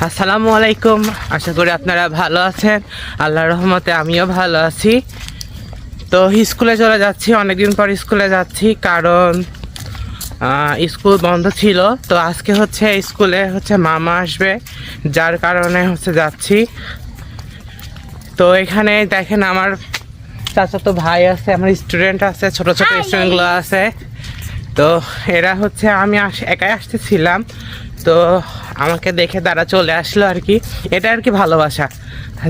আসসালামু আলাইকুম। আশা করি আপনারা ভালো আছেন। আল্লাহর রহমতে আমিও ভালো আছি। তো স্কুলে চলে যাচ্ছি, অনেকদিন পর স্কুলে যাচ্ছি, কারণ স্কুল বন্ধ ছিল। তো আজকে হচ্ছে স্কুলে মামা আসবে, যার কারণে যাচ্ছি। তো এখানে দেখেন আমার চাচাতো ভাই আছে, আমার স্টুডেন্ট আছে, ছোট ছোট স্টুডেন্টগুলো আছে। তো এরা আমি একাই আসতেছিলাম, তো আমাকে দেখে তারা চলে আসলো আর কি। এটা আর কি ভালোবাসা,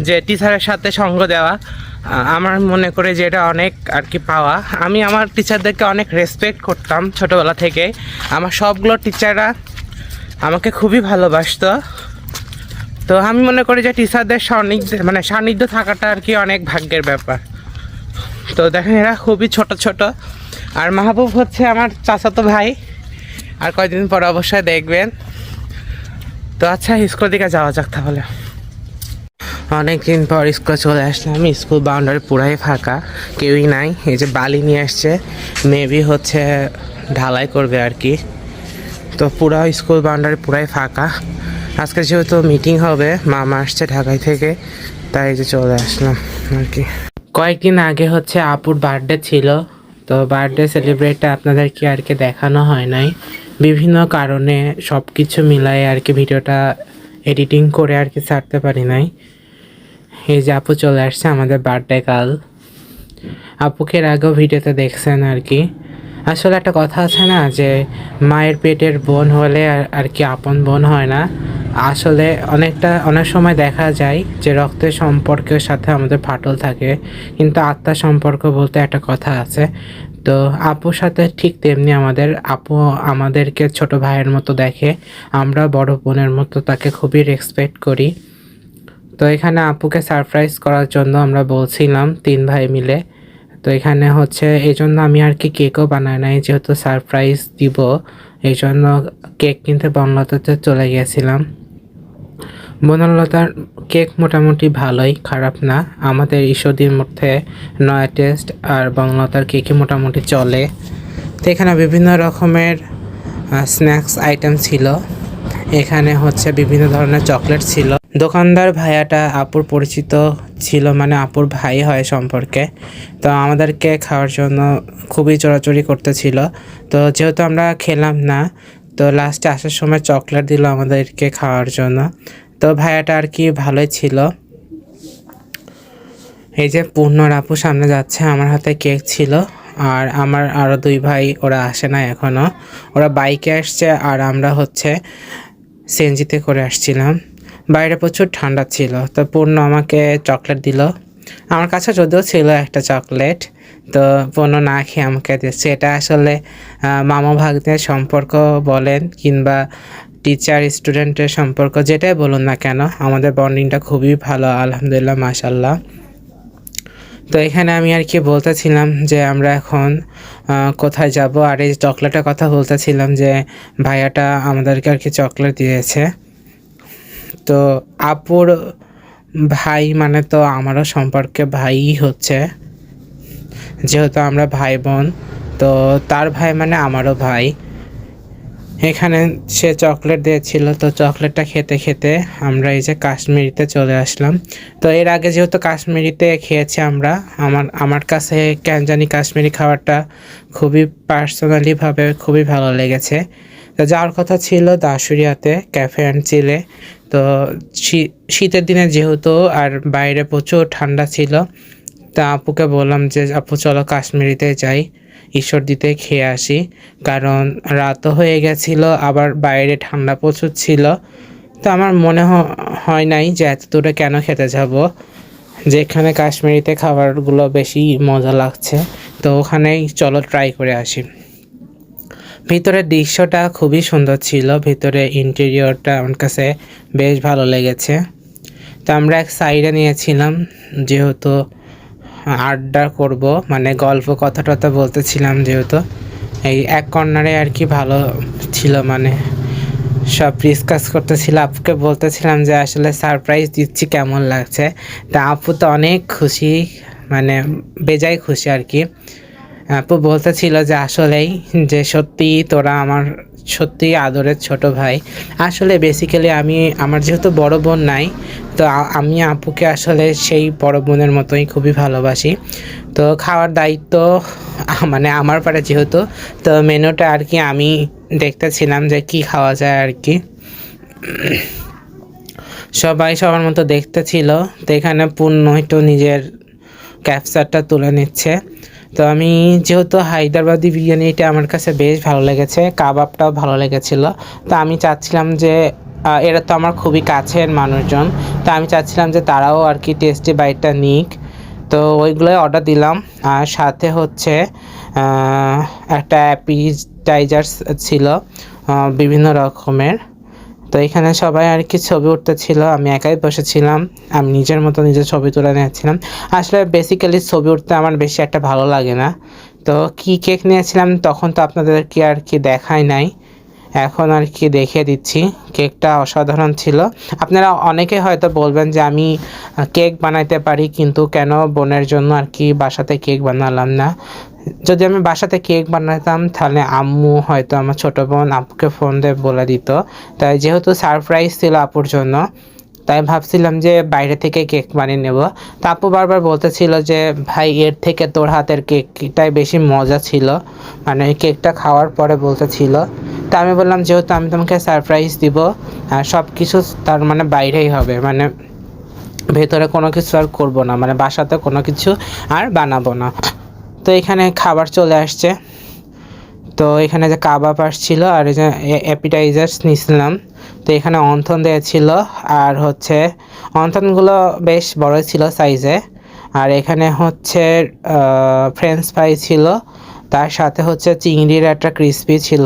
যে টিচারের সাথে সঙ্গ দেওয়া। আমার মনে করে যে এটা অনেক আর কি পাওয়া। আমি আমার টিচারদেরকে অনেক রেসপেক্ট করতাম ছোটোবেলা থেকে। আমার সবগুলো টিচাররা আমাকে খুবই ভালোবাসতো। তো আমি মনে করি যে টিচারদের সান্নিধ্য থাকাটা আর কি অনেক ভাগ্যের ব্যাপার। তো দেখেন এরা খুবই ছোট ছোট। আর মাহবুব আমার চাচাতো ভাই, আর কয়েকদিন পর অবশ্যই দেখবেন। তো আচ্ছা, স্কুল দিকে যাওয়া যাক তাহলে। অনেকদিন পর স্কুলে চলে আসলাম। স্কুল বাউন্ডারি পুরাই ফাঁকা, কেউই নাই। এই যে বালি নিয়ে আসছে, মেবি ঢালাই করবে আর কি। তো পুরো স্কুল বাউন্ডারি পুরাই ফাঁকা। আজকে যেহেতু মিটিং হবে, মামা আসছে ঢাকায় থেকে, তাই যে চলে আসলাম আর কি। কয়েকদিন আগে আপুর বার্থডে ছিল। তো বার্থডে সেলিব্রেটটা আপনাদেরকে আর কি দেখানো হয় নাই, বিভিন্ন কারণে সব কিছু মিলাই আর কি ভিডিওটা এডিটিং করে আর কি ছাড়তে পারি নাই। এই যে আপু চলে আসছে আমাদের বার্থডে কাল। আপুকে এর আগেও ভিডিওতে দেখছেন আর কি। আসলে একটা কথা আছে না, যে মায়ের পেটের বোন হলে আর কি আপন বোন হয় না। আসলে অনেক সময় দেখা যায় যে রক্তের সম্পর্কের সাথে আমাদের ফাটল থাকে, কিন্তু আত্মার সম্পর্ক বলতে একটা কথা আছে। তো আপুর সাথে ঠিক তেমনি আপু আমাদেরকে ছোট ভাইয়ের মতো দেখে, আমরা বড় বোনের মতো তাকে খুবই রেসপেক্ট করি। তো এখানে আপুকে সারপ্রাইজ করার জন্য আমরা বলছিলাম 3 ভাই মিলে। তো এখানে এই জন্য আমি আর কি কেকও বানাই নাই, যেহেতু সারপ্রাইজ দিব, এই জন্য কেক কিনতে বনলতাতে চলে গিয়েছিলাম। বনলতার কেক মোটামুটি ভালোই, খারাপ না। আমাদের ঈশ্বরদীর মধ্যে নয়া টেস্ট আর বনলতার কেকই মোটামুটি চলে। তো এখানে বিভিন্ন রকমের স্ন্যাক্স আইটেম ছিল। এখানে বিভিন্ন ধরনের চকলেট ছিল। দোকানদার ভাইয়াটা আপুর পরিচিত ছিল, মানে আপুর ভাই হয় সম্পর্কে। তো আমাদেরকে খাওয়ার জন্য খুবই চোরাচুরি করতেছিল। তো যেহেতু আমরা খেলাম না, তো লাস্টে আসার সময় চকলেট দিল আমাদেরকে খাওয়ার জন্য। তো ভাইয়াটা আর কি ভালোই ছিল। এই যে পূর্ণর আপু সামনে যাচ্ছে, আমার হাতে কেক ছিল। আর আমার আরও 2 ভাই, ওরা আসে না এখনও, ওরা বাইকে আসছে, আর আমরা সিএনজিতে করে আসছিলাম। বাইরে প্রচুর ঠান্ডা ছিল। তো পূর্ণ আমাকে চকলেট দিল। আমার কাছে যদিও ছিল একটা চকলেট, তো পূর্ণ না খেয়ে আমাকে দিচ্ছে। এটা আসলে মামা ভাগ্নের সম্পর্ক বলেন, কিংবা টিচার স্টুডেন্টের সম্পর্ক, যেটাই বলুন না কেন, আমাদের বন্ডিংটা খুবই ভালো, আলহামদুলিল্লাহ, মাশাল্লাহ। তো এখানে আমি আর কি বলতেছিলাম যে আমরা এখন কোথায় যাব, আর এই চকলেটের কথা বলতেছিলাম যে ভাইয়াটা আমাদেরকে আর কি চকলেট দিয়েছে। তো আপুর ভাই মানে তো আমারও সম্পর্কে ভাই যেহেতু আমরা ভাই বোন, তো তার ভাই মানে আমারও ভাই। এখানে সে চকলেট দিয়েছিল, তো চকলেটটা খেতে খেতে আমরা এই যে কাশ্মীরিতে চলে আসলাম। তো এর আগে যেহেতু কাশ্মীরিতে খেয়েছি আমরা, আমার কাছে কেন জানি কাশ্মীরি খাবারটা খুবই পার্সোনালিভাবে খুবই ভালো লেগেছে। তো যাওয়ার কথা ছিল দাসুরিয়াতে ক্যাফে অ্যান্ড চিলে। তো শীতের দিনে যেহেতু, আর বাইরে প্রচুর ঠান্ডা ছিল, তা আপুকে বললাম যে আপু চলো কাশ্মীরিতে যাই, ঈশ্বরদীতে খেয়ে আসি, কারণ রাতও হয়ে গেছিল, আবার বাইরে ঠান্ডা প্রচুর ছিল। তো আমার মনে হয় নাই যে এত দূরে কেন খেতে যাব, যেখানে কাশ্মীরিতে খাবারগুলো বেশি মজা লাগছে, তো ওখানেই চলো ট্রাই করে আসি। ভিতরের দৃশ্যটা খুবই সুন্দর ছিল, ভিতরে ইন্টেরিয়রটা আমার কাছে বেশ ভালো লেগেছে। তো আমরা এক সাইডে নিয়েছিলাম, যেহেতু আড্ডা করব, মানে গল্প কথা টথা বলতেছিলাম, যেহেতু এই এক কর্নারে আর কি ভালো ছিল, মানে সব ডিসকাস করতেছিল। আপুকে বলতেছিলাম যে আসলে সারপ্রাইজ দিচ্ছি, কেমন লাগছে। তা আপু তো অনেক খুশি, মানে বেজায় খুশি আর কি। আপু বলতেছিল যে আসলেই যে সত্যি তোরা আমার সত্যি আদরের ছোট ভাই। আসলে বেসিক্যালি আমি আমার যেহেতু বড় বোন নাই, তো আমি আপুকে আসলে সেই বড় বোনের মতোই খুবই ভালোবাসি। তো খাওয়ার দায়িত্ব মানে আমার পারে যেহেতু, তো মেনুটা আর কি আমি দেখতেছিলাম যে কি খাওয়া যায় আর কি। সবাই সবার মতো দেখতেছিল। তো এখানে পূর্ণ একটু নিজের ক্যাপচারটা তুলে নিচ্ছে। তো আমি যেহেতু হায়দ্রাবাদি বিরিয়ানিটা আমার কাছে বেশ ভালো লেগেছে, কাবাবটাও ভালো লেগেছিলো। তো আমি চাচ্ছিলাম যে এরা তো আমার খুবই কাছের মানুষজন, তো আমি চাচ্ছিলাম যে তারাও আর কি টেস্টি বাইটটা নিক। তো ওইগুলোই অর্ডার দিলাম। আর সাথে হচ্ছে একটা অ্যাপিটাইজার ছিল বিভিন্ন রকমের। তো এখানে সবাই আর কি ছবি উঠতেছিল, আমি একাই বসেছিলাম, আমি নিজের মতো নিজের ছবি তুলে নিয়েছিলাম। আসলে বেসিক্যালি ছবি উঠতে আমার বেশি একটা ভালো লাগে না। তো কি কেক নিয়েছিলাম তখন তো আপনাদেরকে আর কি দেখাই নাই, এখন আর কি দেখিয়ে দিচ্ছি। কেকটা অসাধারণ ছিল। আপনারা অনেকে হয়তো বলবেন যে আমি কেক বানাইতে পারি, কিন্তু কেন বোনের জন্য আর কি বাসাতে কেক বানালাম না। যদি আমি বাসাতে কেক বানাতাম তাহলে আম্মু হয়তো আমার ছোটো বোন আপুকে ফোন দিয়ে বলে দিত। তাই যেহেতু সারপ্রাইজ ছিল আপুর জন্য, তাই ভাবছিলাম যে বাইরে থেকে কেক বানিয়ে নেব। তো আপু বারবার বলতেছিল যে ভাই এর থেকে তোর হাতের কেকটাই বেশি মজা ছিল, মানে কেকটা খাওয়ার পরে বলতেছিল। তা আমি বললাম যেহেতু আমি তোমাকে সারপ্রাইজ দিব, আর সব কিছু তার মানে বাইরেই হবে, মানে ভেতরে কোনো কিছু আর করবো না, মানে বাসাতে কোনো কিছু আর বানাবো না। তো এখানে খাবার চলে আসছে। তো এখানে যে কাবাব আসছিল আর এই যে অ্যাপিটাইজার্স নিয়েছিলাম। তো এখানে অন্থন দেওয়া ছিল, আর হচ্ছে অন্থনগুলো বেশ বড় ছিল সাইজে। আর এখানে হচ্ছে ফ্রেঞ্চ ফ্রাই ছিল, তার সাথে হচ্ছে চিংড়ির একটা ক্রিসপি ছিল,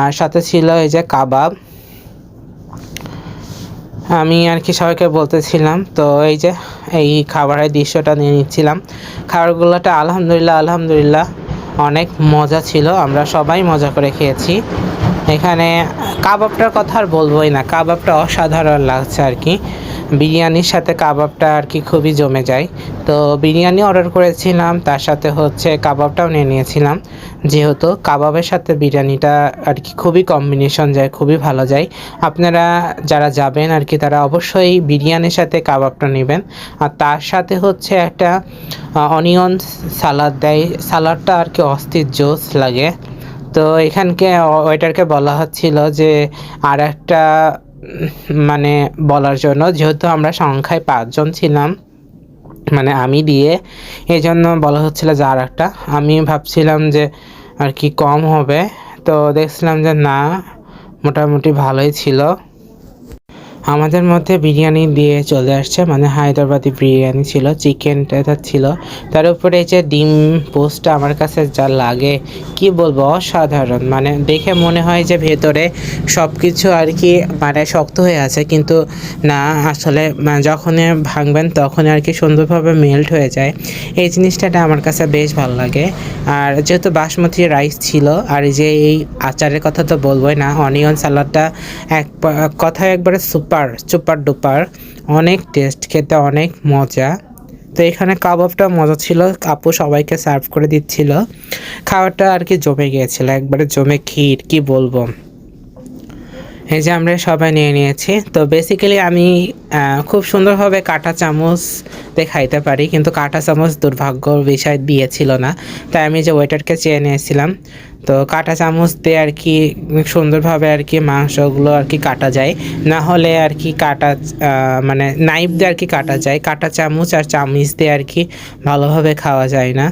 আর সাথে ছিল এই যে কাবাব। আমি আর কি সবাইকে বলতেছিলাম। তো এই যে এই খাবারের দৃশ্যটা নিয়ে নিচ্ছিলাম। খাবারগুলোটা আলহামদুলিল্লাহ আলহামদুলিল্লাহ অনেক মজা ছিল, আমরা সবাই মজা করে খেয়েছি। এখানে কাবাবটার কথা আর বলবোই না, কাবাবটা অসাধারণ লাগছে আর কি। বিরিয়ানির সাথে কাবাবটা আর কি খুবই জমে যায়। তো বিরিয়ানি অর্ডার করেছিলাম, তার সাথে হচ্ছে কাবাবটাও নিয়ে নিয়েছিলাম, যেহেতু কাবাবের সাথে বিরিয়ানিটা আর কি খুবই কম্বিনেশন যায়, খুবই ভালো যায়। আপনারা যারা যাবেন আর কি তারা অবশ্যই বিরিয়ানির সাথে কাবাবটা নেবেন। আর তার সাথে হচ্ছে একটা অনিয়ন সালাদ দেয়, সালাদটা আর কি অস্থির জোস লাগে। তো এখানকে ওয়েটারকে বলা হচ্ছিল যে আর একটা মানে বলার জন্য, যেহেতু আমরা সংখ্যায় 5 জন ছিলাম, মানে আমি দিয়ে, এই জন্য বলা হচ্ছিল যে আর একটা। আমি ভাবছিলাম যে আর কি কম হবে, তো দেখছিলাম যে না, মোটামুটি ভালোই ছিল। আমাদের মধ্যে বিরিয়ানি দিয়ে চলে আসছে, মানে হায়দ্রাবাদি বিরিয়ানি ছিল, চিকেনটা ছিল, তার উপরে এই যে ডিম পোস্টটা আমার কাছে যা লাগে কি বলবো, অসাধারণ। মানে দেখে মনে হয় যে ভেতরে সব কিছু আর কি মানে শক্ত হয়ে আছে, কিন্তু না, আসলে যখনই ভাঙবেন তখন আর কি সুন্দরভাবে মেল্ট হয়ে যায়। এই জিনিসটা আমার কাছে বেশ ভালো লাগে। আর যেহেতু বাসমতি রাইস ছিল, আর এই যে এই আচারের কথা তো বলবোই না, অনিয়ন সালাডটা এক কথায় একবারে সুপার সুপার ডুপার, অনেক টেস্ট, খেতে অনেক মজা। তো এখানে কাবাবটা মজা ছিল, আপু সবাইকে সার্ভ করে দিচ্ছিল। খাবারটা আর কি জমে গিয়েছিল, একবারে জমে ক্ষীর, কি বলবো। এই যে আমরা সবাই নিয়ে নিয়েছি। তো বেসিক্যালি আমি খুব সুন্দরভাবে কাঁটা চামচ দিয়ে খাইতে পারি, কিন্তু কাঁটা চামচ দুর্ভাগ্যর বিষয় দিয়েছিল না, তাই আমি যে ওয়েটারকে চেয়ে নিয়েছিলাম। তো কাঁটা চামচ দিয়ে আর কি সুন্দরভাবে আর কি মাংসগুলো আর কি কাটা যায়, না হলে আর কি কাটা মানে নাইফ দিয়ে আর কি কাটা যায়, কাঁটা চামচ আর চামচ দিয়ে আর কি ভালোভাবে খাওয়া যায় না।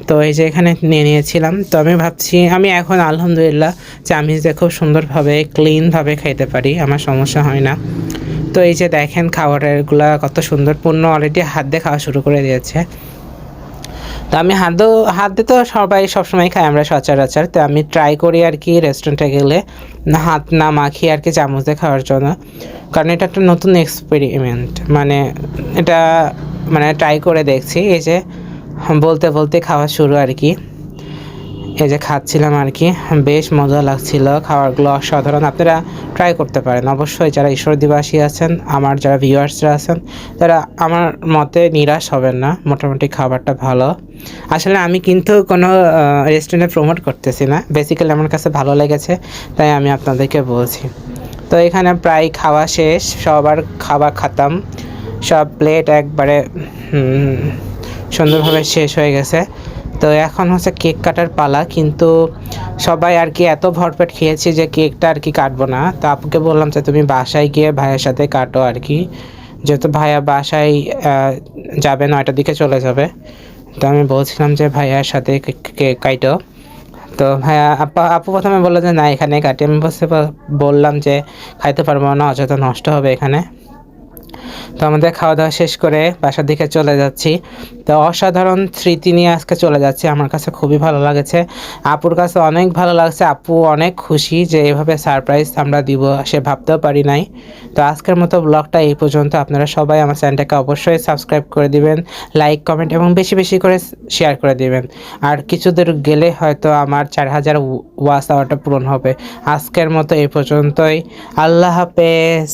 তো এই যে এখানে নিয়ে নিয়েছিলাম। তো আমি ভাবছি আমি এখন আলহামদুলিল্লাহ চামিচ দিয়ে খুব সুন্দরভাবে ক্লিনভাবে খাইতে পারি, আমার সমস্যা হয় না। তো এই যে দেখেন খাবারগুলো কত সুন্দর, পূর্ণ অলরেডি হাত দিয়ে খাওয়া শুরু করে দিয়েছে। তো আমি হাত দিয়ে তো সবাই সবসময় খাই আমরা সচরাচর, তো আমি ট্রাই করি আর কি রেস্টুরেন্টে গেলে হাত না মাখিয়ে আর কি চামচ দিয়ে খাওয়ার জন্য, কারণ এটা একটা নতুন এক্সপেরিমেন্ট, মানে এটা মানে ট্রাই করে দেখছি। এই যে বলতে বলতে খাওয়া শুরু আর কি। এই যে খাচ্ছিলাম আর কি, বেশ মজা লাগছিল, খাবারগুলো অসাধারণ। আপনারা ট্রাই করতে পারেন অবশ্যই, যারা ঈশ্বরদীবাসী আছেন, আমার যারা ভিউয়ার্সরা আছেন, তারা আমার মতে নিরাশ হবেন না। মোটামুটি খাবারটা ভালো। আসলে আমি কিন্তু কোনো রেস্টুরেন্টে প্রমোট করতেছি না, বেসিক্যালি আমার কাছে ভালো লেগেছে তাই আমি আপনাদেরকে বলছি। তো এখানে প্রায় খাওয়া শেষ, সবার খাবার খাতাম, সব প্লেট একবারে সুন্দরভাবে শেষ হয়ে গেছে। তো এখন হচ্ছে কেক কাটার পালা, কিন্তু সবাই আর কি এত ভরপেট খেয়েছি যে কেকটা আর কি কাটবো না। তো আপুকে বললাম যে তুমি বাসায় গিয়ে ভাইয়ের সাথে কাটো আর কি, যেহেতু ভাইয়া বাসায় যাবে, 9টার দিকে চলে যাবে। তো আমি বলছিলাম যে ভাইয়ার সাথে কেক কাটো। তো ভাইয়া আপু প্রথমে বললো যে না এখানে কাটি। আমি বললাম যে খাইতে পারবো না, অযথা নষ্ট হবে এখানে। তো আমাদের খাওয়া দাওয়া শেষ করে বাসার দিকে চলে যাচ্ছি। তো অসাধারণ স্মৃতি নিয়ে আজকে চলে যাচ্ছি, আমার কাছে খুবই ভালো লাগেছে, আপুর কাছে অনেক ভালো লাগছে। আপু অনেক খুশি যে এভাবে সারপ্রাইজ আমরা দিব, সে ভাবতেও পারি নাই। তো আজকের মতো ব্লগটা এই পর্যন্ত। আপনারা সবাই আমার চ্যানেলটাকে অবশ্যই সাবস্ক্রাইব করে দিবেন, লাইক কমেন্ট এবং বেশি বেশি করে শেয়ার করে দিবেন। আর কিছু দূর গেলে হয়তো আমার 4000 ওয়াচ আওয়ারটা পূরণ হবে। আজকের মতো এই পর্যন্তই। আল্লাহ হাফেজ।